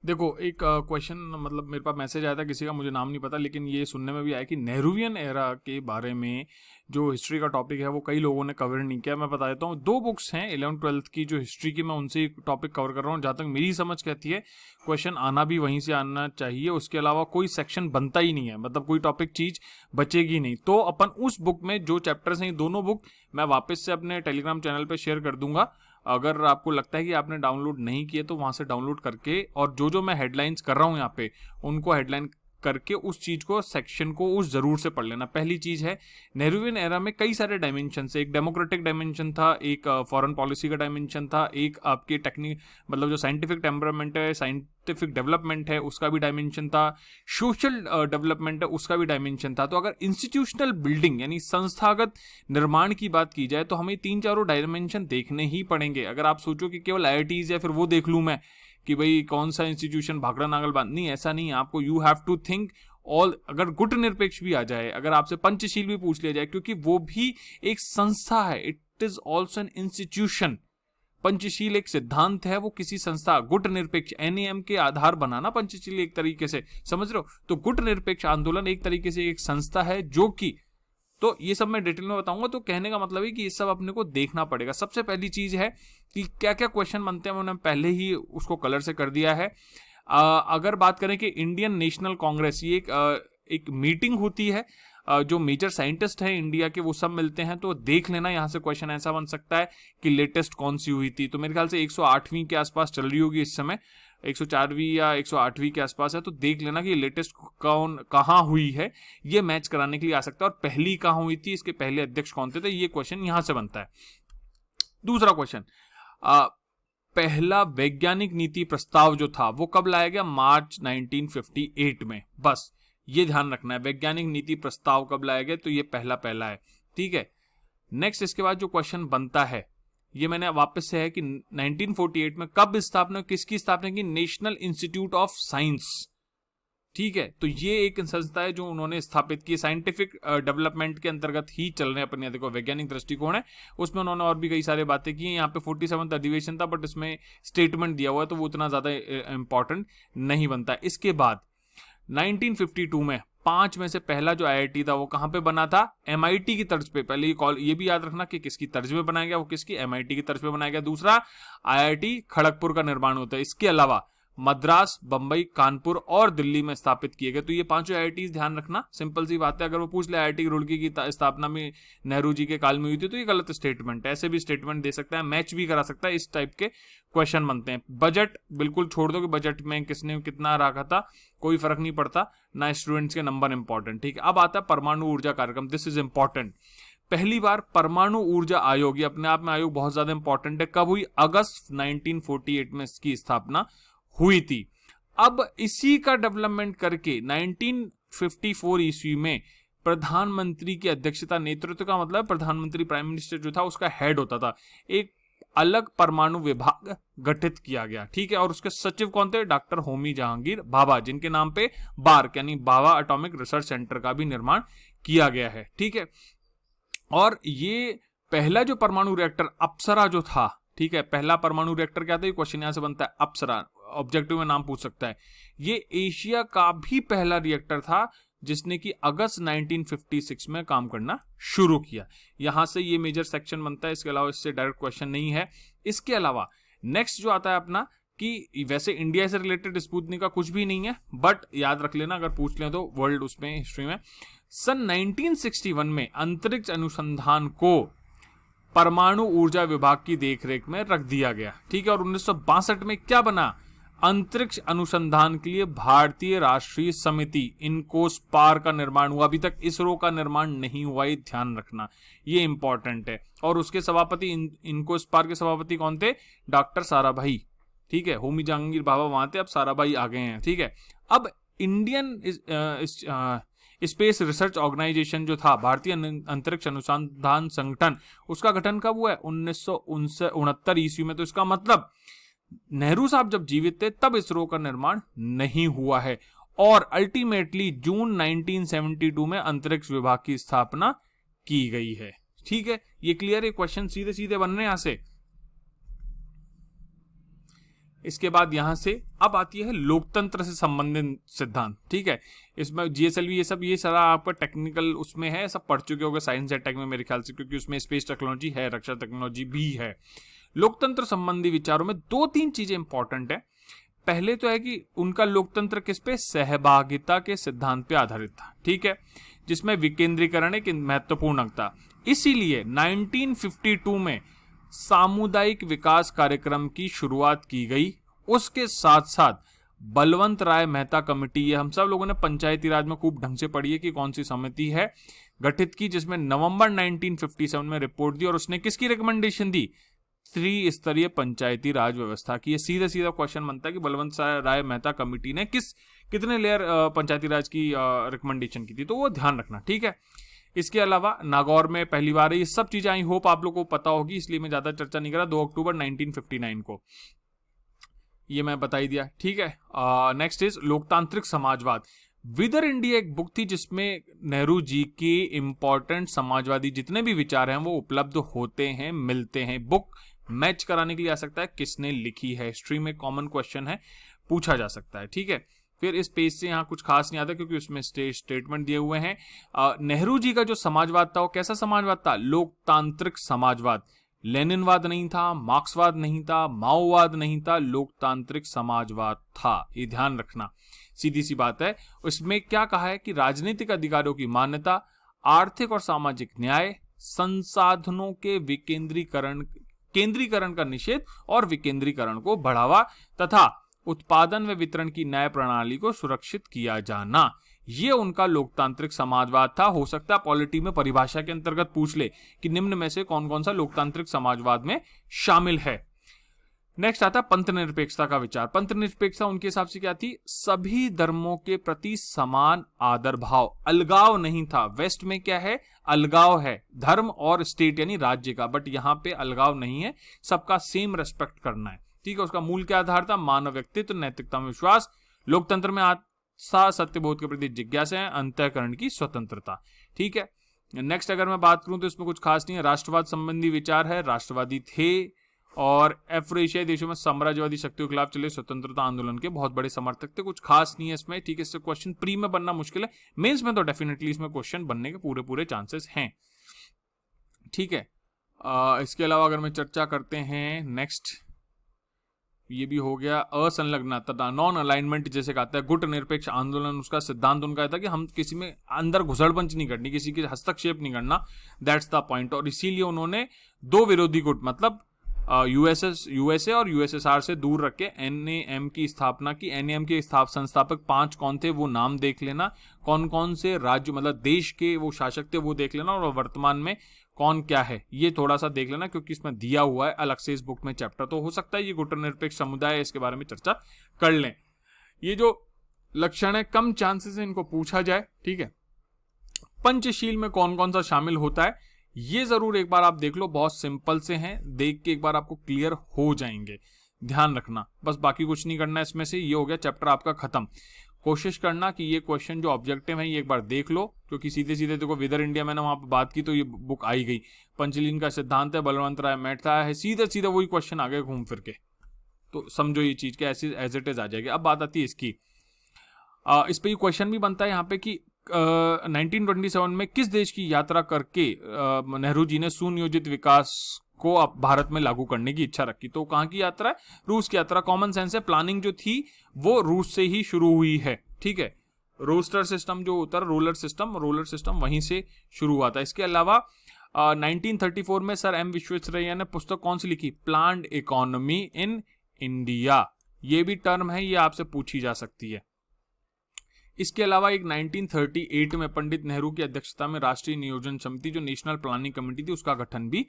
देखो एक क्वेश्चन मतलब मेरे पास मैसेज आया था किसी का, मुझे नाम नहीं पता, लेकिन ये सुनने में भी आया कि नेहरूवियन एरा के बारे में जो हिस्ट्री का टॉपिक है वो कई लोगों ने कवर नहीं किया। मैं बता देता हूँ, 2 बुक्स हैं 11th-12th की जो हिस्ट्री की, मैं उनसे टॉपिक कवर कर रहा हूँ। जहाँ तक मेरी समझ कहती है क्वेश्चन आना भी वहीं से आना चाहिए, उसके अलावा कोई सेक्शन बनता ही नहीं है, मतलब कोई टॉपिक चीज बचेगी नहीं। तो अपन उस बुक में जो चैप्टर्स हैं, दोनों बुक मैं वापस से अपने टेलीग्राम चैनल पे शेयर कर दूंगा। अगर आपको लगता है कि आपने डाउनलोड नहीं किए तो वहां से डाउनलोड करके, और जो जो मैं हेडलाइंस कर रहा हूं यहाँ पे उनको हेडलाइन करके उस चीज को, सेक्शन को उस जरूर से पढ़ लेना। पहली चीज है, नेहरूवियन एरा में कई सारे डायमेंशन है। एक डेमोक्रेटिक डायमेंशन था, एक फॉरेन पॉलिसी का डायमेंशन था, एक आपके टेक्निक मतलब जो साइंटिफिक टेम्परामेंट है, साइंटिफिक डेवलपमेंट है, उसका भी डायमेंशन था, सोशल डेवलपमेंट है, उसका भी डायमेंशन था। तो अगर इंस्टीट्यूशनल बिल्डिंग यानी संस्थागत निर्माण की बात की जाए तो हमें 3-4 डायमेंशन देखने ही पड़ेंगे। अगर आप सोचो कि केवल आईआईटीज या फिर वो देख लूं मैं कि भाई कौन सा इंस्टीट्यूशन भागड़ा नागल बांध, नहीं, ऐसा नहीं है। आपको you have to think all. अगर गुट निरपेक्ष भी आ जाए, अगर आपसे पंचशील भी पूछ लिया जाए, क्योंकि वो भी एक संस्था है, it is also an institution. Panchsheel एक सिद्धांत है, वो किसी संस्था, गुट निरपेक्ष एनएएम के आधार बनाना पंचशील एक तरीके से, समझ रहे हो? तो गुट निरपेक्ष आंदोलन एक तरीके से एक संस्था है जो कि, तो ये सब मैं डिटेल में बताऊंगा। तो कहने का मतलब है कि ये सब अपने को देखना पड़ेगा। सबसे पहली चीज है कि क्या क्या क्वेश्चन बनते हैं, मैंने पहले ही उसको कलर से कर दिया है। अगर बात करें कि इंडियन नेशनल कांग्रेस, ये एक मीटिंग होती है, जो मेजर साइंटिस्ट हैं इंडिया के वो सब मिलते हैं, तो देख लेना। यहां से क्वेश्चन ऐसा बन सकता है कि लेटेस्ट कौन सी हुई थी, तो मेरे ख्याल से 108वीं के आसपास चल रही होगी इस समय, 104वीं या 108वीं के आसपास है। तो देख लेना कि लेटेस्ट कौन कहाँ हुई है, ये मैच कराने के लिए आ सकता है। और पहली कहाँ हुई थी, इसके पहले अध्यक्ष कौन थे, तो ये क्वेश्चन यहां से बनता है। दूसरा क्वेश्चन, पहला वैज्ञानिक नीति प्रस्ताव जो था वो कब लाया गया? मार्च 1958 में। बस ये ध्यान रखना है, वैज्ञानिक नीति प्रस्ताव कब लाया गया, तो ये पहला पहला है, ठीक है। नेक्स्ट इसके बाद जो क्वेश्चन बनता है, ये मैंने वापस से है कि 1948 में कब स्थापना, किसकी स्थापना की? नेशनल इंस्टीट्यूट ऑफ साइंस, ठीक है। तो ये एक संस्था है जो उन्होंने स्थापित की, साइंटिफिक डेवलपमेंट के अंतर्गत ही चल रहे हैं अपन। देखो वैज्ञानिक दृष्टिकोण है, उसमें उन्होंने और भी कई सारे बातें की हैं। यहाँ पे 47वां अधिवेशन था, बट इसमें स्टेटमेंट दिया हुआ है तो वो उतना ज्यादा इंपॉर्टेंट नहीं बनता। इसके बाद 1952 में 5 में से पहला जो आईआईटी था वो कहां पे बना था? एमआईटी की तर्ज पे। पहले ये भी याद रखना कि किसकी तर्ज में बनाया गया, वो किसकी? एमआईटी की तर्ज पे बनाया गया। दूसरा, आईआईटी खड़गपुर का निर्माण होता है। इसके अलावा मद्रास, बंबई, कानपुर और दिल्ली में स्थापित किए गए। तो ये 5 आईआईटी ध्यान रखना, सिंपल सी बात है। अगर वो पूछ ले आईआईटी रुड़की की स्थापना में नेहरू जी के काल में हुई थी, तो ये गलत स्टेटमेंट है। ऐसे भी स्टेटमेंट दे सकता है, मैच भी करा सकता है, इस टाइप के क्वेश्चन बनते हैं। बजट बिल्कुल छोड़ दो कि बजट में किसने कितना रखा था, कोई फर्क नहीं पड़ता ना, स्टूडेंट्स के नंबर इंपॉर्टेंट, ठीक है। अब आता है परमाणु ऊर्जा कार्यक्रम, दिस इज इंपॉर्टेंट। पहली बार परमाणु ऊर्जा आयोग, ये अपने आप में आयोग बहुत ज्यादा इंपॉर्टेंट है, कब हुई? अगस्त 1948 में इसकी स्थापना हुई थी। अब इसी का डेवलपमेंट करके 1954 ईस्वी में प्रधानमंत्री की अध्यक्षता, नेतृत्व का मतलब प्रधानमंत्री, प्राइम मिनिस्टर जो था उसका हेड होता था, एक अलग परमाणु विभाग गठित किया गया, ठीक है। और उसके सचिव कौन थे? डॉक्टर होमी जहांगीर भाभा, जिनके नाम पे बार्क यानी भाभा एटॉमिक रिसर्च सेंटर का भी निर्माण किया गया है, ठीक है। और ये पहला जो परमाणु रिएक्टर अप्सरा जो था, ठीक है, पहला परमाणु रिएक्टर क्या था? ये क्वेश्चन यहां से बनता है, अप्सरा, ऑब्जेक्टिव में नाम पूछ सकता है। ये एशिया का भी पहला रिएक्टर था जिसने कि अगस्त 1956 में काम करना शुरू किया। यहां से ये मेजर सेक्शन बनता है, इसके अलावा इससे डायरेक्ट क्वेश्चन नहीं है। इसके अलावा नेक्स्ट जो आता है अपना, कि वैसे इंडिया से रिलेटेड स्पुतनिक का कुछ भी नहीं है, बट याद रख लेना अगर पूछ लें तो वर्ल्ड उसमें हिस्ट्री में। सन 1961 में अंतरिक्ष अनुसंधान को परमाणु ऊर्जा विभाग की देखरेख में रख दिया गया, ठीक है। और 1962 में क्या बना? अंतरिक्ष अनुसंधान के लिए भारतीय राष्ट्रीय समिति, इनकोस्पार का निर्माण हुआ। अभी तक इसरो का निर्माण नहीं हुआ, ये ध्यान रखना, ये इंपॉर्टेंट है। और उसके सभापति, इनकोस्पार के सभापति कौन थे? डॉक्टर साराभाई, ठीक है। होमी जहांगीर भाभा वहां थे, अब साराभाई आ गए हैं, ठीक है। अब इंडियन स्पेस रिसर्च ऑर्गेनाइजेशन जो था, भारतीय अंतरिक्ष अनुसंधान संगठन, उसका गठन कब हुआ है? 1969 ईस्वी में। तो इसका मतलब नेहरू साहब जब जीवित थे तब इसरो का निर्माण नहीं हुआ है। और अल्टीमेटली जून 1972 में अंतरिक्ष विभाग की स्थापना की गई है, ठीक है। ये क्लियर है? क्वेश्चन सीधे सीधे बन रहे हैं यहां से। इसके बाद यहां से अब आती है लोकतंत्र से संबंधित सिद्धांत, ठीक है। इसमें जीएसएलवी ये सारा आपका टेक्निकल उसमें है, सब पढ़ चुके होंगे साइंस एंड टेक में मेरे ख्याल से, क्योंकि उसमें स्पेस टेक्नोलॉजी है, रक्षा टेक्नोलॉजी भी है। लोकतंत्र संबंधी विचारों में 2-3 चीजें इंपॉर्टेंट है। पहले तो है कि उनका लोकतंत्र किस पे, सहभागिता के सिद्धांत पे आधारित था, ठीक है, जिसमें विकेंद्रीकरण एक महत्वपूर्ण अंग था। इसीलिए 1952 में सामुदायिक विकास कार्यक्रम की शुरुआत की गई। उसके साथ साथ बलवंत राय मेहता कमेटी, ये हम सब लोगों ने पंचायती राज में खूब ढंग से पढ़ी है कि कौन सी समिति है, गठित की, जिसमें नवंबर 1957 में रिपोर्ट दी और उसने किसकी रिकमेंडेशन दी, त्रिस्तरीय पंचायती राज व्यवस्था की। ये सीधा सीधा क्वेश्चन बनता है कि बलवंत राय मेहता कमेटी ने कितने लेयर पंचायती राज की रिकमेंडेशन की थी, तो वो ध्यान रखना, ठीक है। इसके अलावा नागौर में पहली बार ये सब चीजें आई होप आप लोगों को पता होगी, इसलिए मैं ज्यादा चर्चा नहीं कर रहा। 2 अक्टूबर 1959 को ये मैं बता ही दिया, ठीक है। नेक्स्ट इज लोकतांत्रिक समाजवाद। विदर इंडिया एक बुक थी जिसमें नेहरू जी के इंपॉर्टेंट समाजवादी जितने भी विचार हैं वो उपलब्ध होते हैं, मिलते हैं। बुक मैच कराने के लिए आ सकता है किसने लिखी है, हिस्ट्री में कॉमन क्वेश्चन है, पूछा जा सकता है, ठीक है। फिर इस पेज से यहाँ कुछ खास नहीं आता क्योंकि उसमें स्टेटमेंट दिए हुए हैं। नेहरू जी का जो समाजवाद था वो कैसा समाजवाद था, लोकतांत्रिक समाजवाद। लेनिनवाद नहीं था, मार्क्सवाद नहीं था, माओवाद नहीं था, लोकतांत्रिक समाजवाद था, ये ध्यान रखना, सीधी सी बात है। उसमें क्या कहा है कि राजनीतिक अधिकारों की मान्यता, आर्थिक और सामाजिक न्याय, संसाधनों के केंद्रीकरण का निषेध और विकेंद्रीकरण को बढ़ावा तथा उत्पादन व वितरण की न्याय प्रणाली को सुरक्षित किया जाना, ये उनका लोकतांत्रिक समाजवाद था। हो सकता है पॉलिटी में परिभाषा के अंतर्गत पूछ ले कि निम्न में से कौन कौन सा लोकतांत्रिक समाजवाद में शामिल है। नेक्स्ट आता है पंथ निरपेक्षता का विचार। पंथ निरपेक्षता उनके हिसाब से क्या थी, सभी धर्मों के प्रति समान आदर भाव, अलगाव नहीं था। वेस्ट में क्या है, अलगाव है धर्म और स्टेट यानी राज्य का, बट यहां पे अलगाव नहीं है, सबका सेम रेस्पेक्ट करना है, ठीक है। उसका मूल क्या आधार था, मानव व्यक्तित्व, नैतिकता में विश्वास, लोकतंत्र में आस्था, सत्यबोध के प्रति जिज्ञासा, अंतःकरण की स्वतंत्रता, ठीक है। नेक्स्ट अगर मैं बात करूं तो इसमें कुछ खास नहीं है। राष्ट्रवाद संबंधी विचार है, राष्ट्रवादी थे और अफ्रीशियाई देशों में साम्राज्यवादी शक्तियों के खिलाफ चले स्वतंत्रता आंदोलन के बहुत बड़े समर्थक थे। कुछ खास नहीं है इसमें, ठीक है। इससे क्वेश्चन प्री में बनना मुश्किल है, मेंस में तो डेफिनेटली इसमें क्वेश्चन बनने के पूरे चांसेस हैं, ठीक है। इसके अलावा अगर मैं चर्चा करते हैं नेक्स्ट, ये भी हो गया असंलग्नता, नॉन अलाइनमेंट जैसे कहता है, गुट निरपेक्ष आंदोलन, उसका सिद्धांत उनका था कि हम किसी में अंदर घुसड़पंच नहीं करनी, किसी के हस्तक्षेप नहीं करना, दैट्स द पॉइंट। और इसीलिए उन्होंने 2 विरोधी गुट मतलब यूएसए और यूएसएसआर से दूर रख के एनएएम की स्थापना की। एनएएम के संस्थापक 5 कौन थे वो नाम देख लेना, कौन कौन से राज्य मतलब देश के वो शासक थे वो देख लेना, और वर्तमान में कौन क्या है ये थोड़ा सा देख लेना, क्योंकि इसमें दिया हुआ है अलग से इस बुक में चैप्टर, तो हो सकता है ये गुटनिरपेक्ष समुदाय है, इसके बारे में चर्चा कर लें। ये जो लक्षण है कम चांसेस है इनको पूछा जाए, ठीक है। पंचशील में कौन कौन सा शामिल होता है ये जरूर एक बार आप देख लो, बहुत सिंपल से हैं, देख के एक बार आपको क्लियर हो जाएंगे, ध्यान रखना, बस बाकी कुछ नहीं करना इसमें से। ये हो गया चैप्टर आपका खत्म। कोशिश करना कि ये क्वेश्चन जो ऑब्जेक्टिव है ये एक बार देख लो, क्योंकि सीधे सीधे देखो विदर इंडिया मैंने वहां पर बात की तो ये बुक आई गई, पंचलीन का सिद्धांत है, बलवंत राय मेहता है, सीधे सीधे वही क्वेश्चन आ गए घूम फिर के, तो समझो ये चीज के ऐसी एज इट इज आ जाएगी। अब बात आती है इसकी, इस पे क्वेश्चन भी बनता है यहाँ पे कि 1927 में किस देश की यात्रा करके नेहरू जी ने सुनियोजित विकास को भारत में लागू करने की इच्छा रखी, तो कहाँ की यात्रा है, रूस की यात्रा। कॉमन सेंस है, प्लानिंग जो थी वो रूस से ही शुरू हुई है, ठीक है। रोस्टर सिस्टम जो होता है, रोलर सिस्टम वहीं से शुरू हुआ था। इसके अलावा 1934 में सर एम विश्वेश्वरैया ने पुस्तक कौन सी लिखी, प्लान्ड इकोनॉमी इन इंडिया, ये भी टर्म है, ये आपसे पूछी जा सकती है। इसके अलावा एक 1938 में पंडित नेहरू की अध्यक्षता में राष्ट्रीय नियोजन समिति जो नेशनल प्लानिंग कमेटी थी उसका गठन भी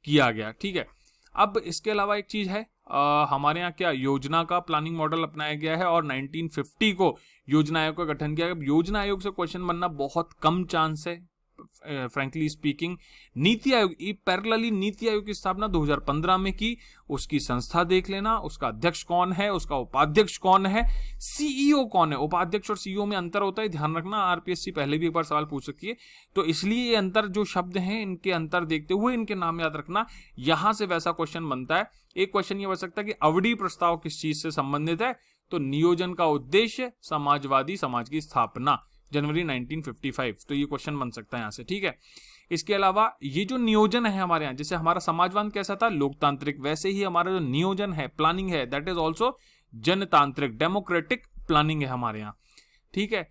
किया गया, ठीक है। अब इसके अलावा एक चीज है, हमारे यहाँ क्या योजना का प्लानिंग मॉडल अपनाया गया है और 1950 को योजना आयोग का गठन किया गया। योजना आयोग से क्वेश्चन बनना बहुत कम चांस है, frankly speaking. NITI Aayog, parallelly NITI Aayog की स्थापना 2015 में की। उसकी संस्था देख लेना, उसका अध्यक्ष कौन है, उसका उपाध्यक्ष कौन है, सीईओ कौन है। उपाध्यक्ष और सीईओ में अंतर होता है, ध्यान रखना, आरपीएससी पहले भी एक बार सवाल पूछ सकती है, तो इसलिए ये अंतर, जो शब्द हैं इनके अंतर देखते हुए इनके नाम याद रखना। यहां से वैसा क्वेश्चन बनता है। एक क्वेश्चन ये बन सकता है कि अवधि प्रस्ताव किस चीज से संबंधित है, तो नियोजन का उद्देश्य समाजवादी समाज की स्थापना, जनवरी 1955, तो ये क्वेश्चन बन सकता है यहां से, ठीक है। इसके अलावा ये जो नियोजन है हमारे यहाँ, जैसे हमारा समाजवाद कैसा था, लोकतांत्रिक, वैसे ही हमारा जो नियोजन है, प्लानिंग है, दैट इज ऑल्सो जनतांत्रिक, डेमोक्रेटिक प्लानिंग है हमारे यहाँ, ठीक है।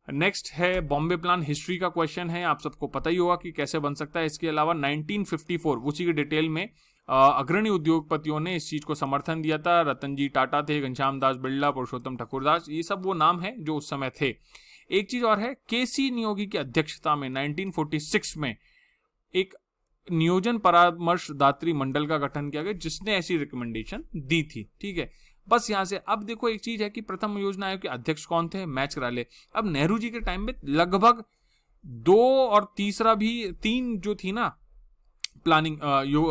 नेक्स्ट है बॉम्बे प्लान, हिस्ट्री का क्वेश्चन है, आप सबको पता ही होगा कि कैसे बन सकता है। इसके अलावा 1954, उसी के डिटेल में अग्रणी उद्योगपतियों ने इस चीज को समर्थन दिया था। रतन जी टाटा थे, घनश्याम दास बिरला, पुरुषोत्तम ठाकुरदास, ये सब वो नाम है जो उस समय थे। एक चीज और है, केसी नियोगी की अध्यक्षता में 1946 में एक नियोजन परामर्शदात्री मंडल का गठन किया गया, जिसने ऐसी रिकमेंडेशन दी थी, ठीक है। बस यहां से अब देखो, एक चीज है कि प्रथम योजना आयोग के अध्यक्ष कौन थे, मैच करा ले। अब नेहरू जी के टाइम में लगभग 2 और तीसरा भी 3 जो थी ना प्लानिंग,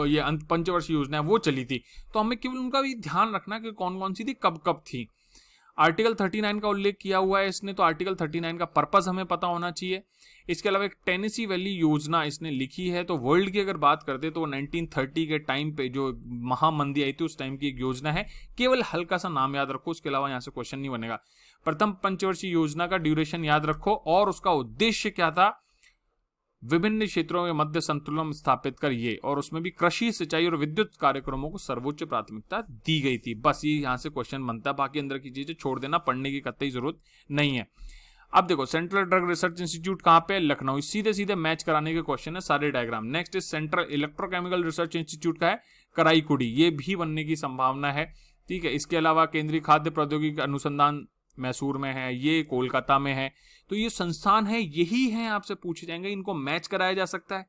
ये पंचवर्षीय योजना वो चली थी, तो हमें केवल उनका भी ध्यान रखना कि कौन कौन सी थी, कब कब थी। आर्टिकल 39 का उल्लेख किया हुआ है इसने, तो आर्टिकल 39 का पर्पस हमें पता होना चाहिए। इसके अलावा एक टेनेसी वैली योजना इसने लिखी है, तो वर्ल्ड की अगर बात करते तो 1930 के टाइम पे जो महामंदी आई थी उस टाइम की एक योजना है, केवल हल्का सा नाम याद रखो, उसके अलावा यहाँ से क्वेश्चन नहीं बनेगा। प्रथम पंचवर्षीय योजना का ड्यूरेशन याद रखो, और उसका उद्देश्य क्या था, विभिन्न क्षेत्रों में मध्य संतुलन स्थापित करिए, और उसमें भी कृषि, सिंचाई और विद्युत कार्यक्रमों को सर्वोच्च प्राथमिकता दी गई थी। बस ये यहां से क्वेश्चन बनता है, बाकी अंदर की चीजें छोड़ देना, पढ़ने की कतई जरूरत नहीं है। अब देखो, सेंट्रल ड्रग रिसर्च इंस्टीट्यूट कहां पे, लखनऊ, सीधे सीधे मैच कराने के क्वेश्चन है सारे diagram. Next is central electrochemical research institute का है कराईकुड़ी, ये भी बनने की संभावना है, ठीक है। इसके अलावा केंद्रीय खाद्य प्रौद्योगिकी अनुसंधान मैसूर में है, ये कोलकाता में है, तो ये संस्थान है, यही है, आपसे पूछे जाएंगे, इनको मैच कराया जा सकता है,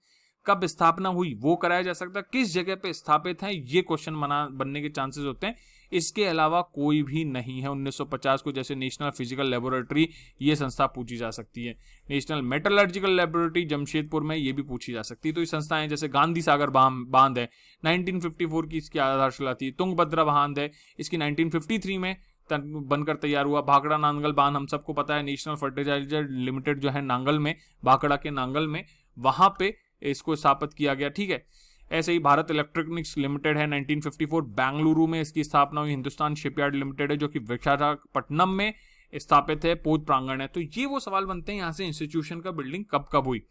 कब स्थापना हुई वो कराया जा सकता है, किस जगह पे स्थापित है, ये क्वेश्चन बनने के चांसेस होते हैं। इसके अलावा कोई भी नहीं है। 1950 को जैसे नेशनल फिजिकल लेबोरेटरी, ये संस्था पूछी जा सकती है। नेशनल मेटलर्जिकल लेबोरेटरी जमशेदपुर में, ये भी पूछी जा सकती है। तो ये संस्थाएं जैसे गांधी सागर बांध है, 1954 की इसकी आधारशिला थी। तुंगभद्रा बांध है, इसकी 1953 में बनकर तैयार हुआ। भाखड़ा नांगल बांध हम सबको पता है, नेशनल फर्टिलाइजर लिमिटेड जो है नांगल में, भाखड़ा के नांगल में, वहां पे इसको स्थापित किया गया, ठीक है। ऐसे ही भारत इलेक्ट्रॉनिक्स लिमिटेड है, 1954 बेंगलुरु में इसकी स्थापना हुई। हिंदुस्तान शिपयार्ड लिमिटेड है जो कि विशाखापट्टनम में स्थापित है, पोत प्रांगण है। तो ये वो सवाल बनते हैं यहाँ से, इंस्टीट्यूशन का बिल्डिंग कब कब हुई।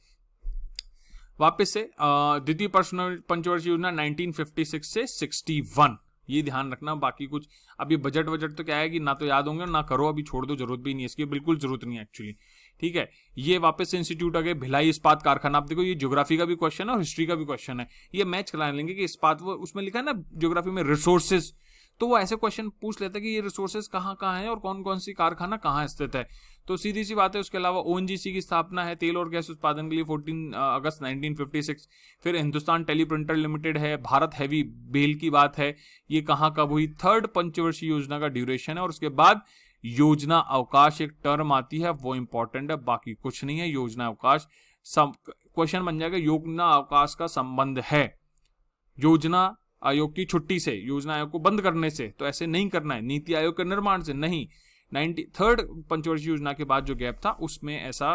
वापस से द्वितीय पंचवर्षीय योजना 1956 से 61, ये ध्यान रखना। बाकी कुछ अभी बजट तो क्या है कि ना तो याद होंगे ना करो, अभी छोड़ दो, जरूरत भी नहीं है इसकी, बिल्कुल जरूरत नहीं है एक्चुअली, ठीक है। ये वापस से इंस्टीट्यूट आ गए, भिलाई इस्पात कारखाना। आप देखो, ये ज्योग्राफी का भी क्वेश्चन है और हिस्ट्री का भी क्वेश्चन है, ये मैच करा लेंगे कि इस्पात, वो उसमें लिखा है ना ज्योग्राफी में रिसोर्सेज, तो वो ऐसे क्वेश्चन पूछ लेता है कि ये रिसोर्सेज कहाँ कहाँ है और कौन कौन सी कारखाना कहाँ स्थित है, तो सीधी सी बात है। उसके अलावा ओएनजीसी की स्थापना है तेल और गैस उत्पादन के लिए 14 अगस्त 1956। फिर हिंदुस्तान टेलीप्रिंटर लिमिटेड है। भारत हैवी बेल की बात है, ये कहाँ कब हुई। थर्ड पंचवर्षीय योजना का ड्यूरेशन है, और उसके बाद योजना अवकाश एक टर्म आती है, वो इंपॉर्टेंट है, बाकी कुछ नहीं है। योजना अवकाश क्वेश्चन बन जाएगा, योजना अवकाश का संबंध है योजना आयोग की छुट्टी से, योजना आयोग को बंद करने से, तो ऐसे नहीं करना है। नीति आयोग के निर्माण से नहीं, 93rd पंचवर्षीय योजना के बाद जो गैप था उसमें ऐसा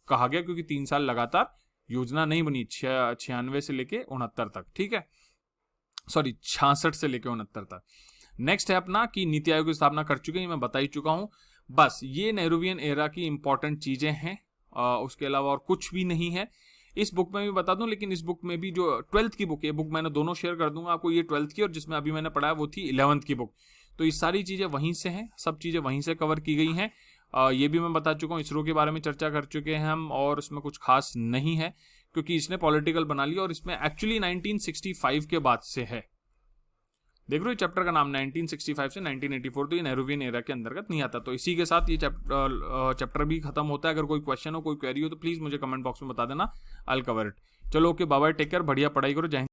कहा गया, क्योंकि 3 साल लगातार योजना नहीं बनी, 96 से लेके 69 तक, ठीक है, सॉरी 66 से लेके 69 तक। नेक्स्ट है अपना कि नीति आयोग की स्थापना कर चुके हैं, मैं बता ही चुका हूं। बस ये नेहरूवियन एरा की इंपॉर्टेंट चीजें हैं, उसके अलावा और कुछ भी नहीं है। इस बुक में भी बता दूं, लेकिन इस बुक में भी जो 12th की बुक है, बुक मैंने दोनों शेयर कर दूंगा आपको, ये 12th की और जिसमें अभी मैंने पढ़ा है वो थी 11th की बुक। तो ये सारी चीजें वहीं से हैं, सब चीजें वहीं से कवर की गई हैं। ये भी मैं बता चुका हूँ, इसरो के बारे में चर्चा कर चुके हैं हम, और उसमें कुछ खास नहीं है क्योंकि इसने पॉलिटिकल बना लिया, और इसमें एक्चुअली 1965 के बाद से है। देख रहे हो चैप्टर का नाम 1965 से 1984, तो ये नेहरूवियन एरा के अंतर्गत नहीं आता। तो इसी के साथ ये चैप्टर भी खत्म होता है। अगर कोई क्वेश्चन हो, कोई क्वेरी हो, तो प्लीज मुझे कमेंट बॉक्स में बता देना, आई विल कवर इट। चलो okay, bye bye, take care, बढ़िया पढ़ाई करो, जय हिंद।